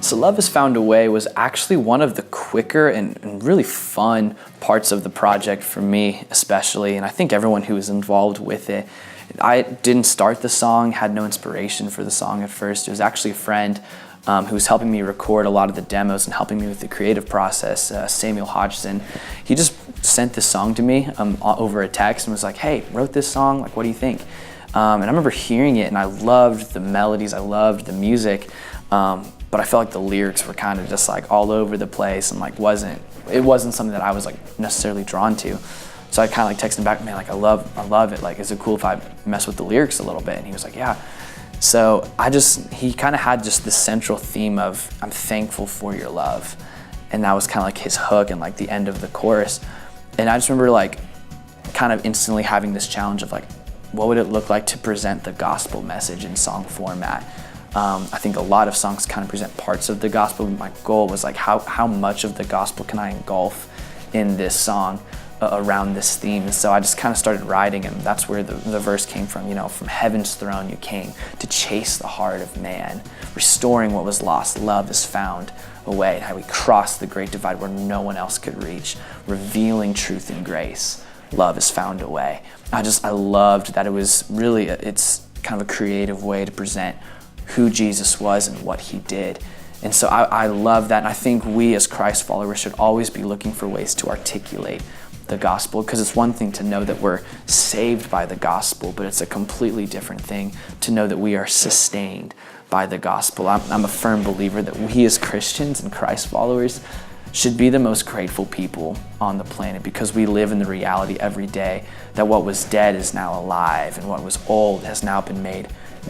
So Love Has Found a Way was actually one of the quicker and really fun parts of the project for me especially, and I think everyone who was involved with it. I didn't start the song, had no inspiration for the song at first. It was actually a friend who was helping me record a lot of the demos and helping me with the creative process, Samuel Hodgson. He just sent this song to me over a text and was like, hey, wrote this song, like, what do you think? And I remember hearing it and I loved the melodies, I loved the music, but I felt like the lyrics were kind of just like all over the place and like it wasn't something that I was like necessarily drawn to. So I kind of like texted him back, man, like I love it. Like, is it cool if I mess with the lyrics a little bit? And he was like, yeah. So he kind of had just this central theme of, I'm thankful for your love. And that was kind of like his hook and like the end of the chorus. And I just remember like kind of instantly having this challenge of like, what would it look like to present the gospel message in song format? I think a lot of songs kind of present parts of the gospel. My goal was like, how much of the gospel can I engulf in this song around this theme? And so I just kind of started writing, and that's where the verse came from. You know, from heaven's throne you came to chase the heart of man, restoring what was lost. Love is found a way. How we crossed the great divide where no one else could reach, revealing truth and grace. Love is found a way. I loved that it was really, it's kind of a creative way to present who Jesus was and what he did. And so I love that, and I think we as Christ followers should always be looking for ways to articulate the gospel, because it's one thing to know that we're saved by the gospel, but it's a completely different thing to know that we are sustained by the gospel. I'm a firm believer that we as Christians and Christ followers should be the most grateful people on the planet, because we live in the reality every day that what was dead is now alive and what was old has now been made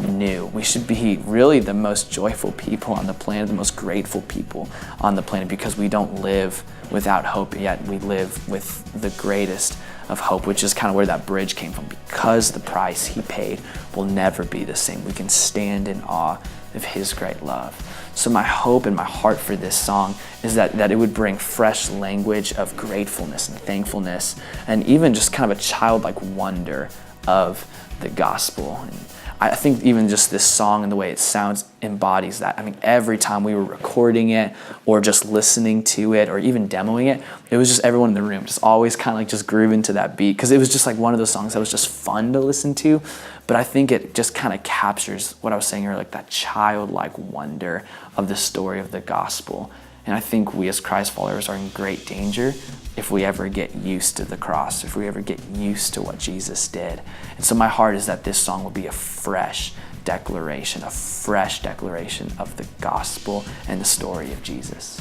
new. We should be really the most joyful people on the planet, the most grateful people on the planet, because we don't live without hope, yet we live with the greatest of hope, which is kind of where that bridge came from. Because the price he paid will never be the same, we can stand in awe of his great love. So my hope and my heart for this song is that it would bring fresh language of gratefulness and thankfulness, and even just kind of a childlike wonder of the gospel. And I think even just this song and the way it sounds embodies that. I mean, every time we were recording it or just listening to it or even demoing it, it was just everyone in the room just always kind of like just grooving to that beat, because it was just like one of those songs that was just fun to listen to. But I think it just kind of captures what I was saying earlier, like that childlike wonder of the story of the gospel. And I think we as Christ followers are in great danger if we ever get used to the cross, if we ever get used to what Jesus did. And so my heart is that this song will be a fresh declaration of the gospel and the story of Jesus.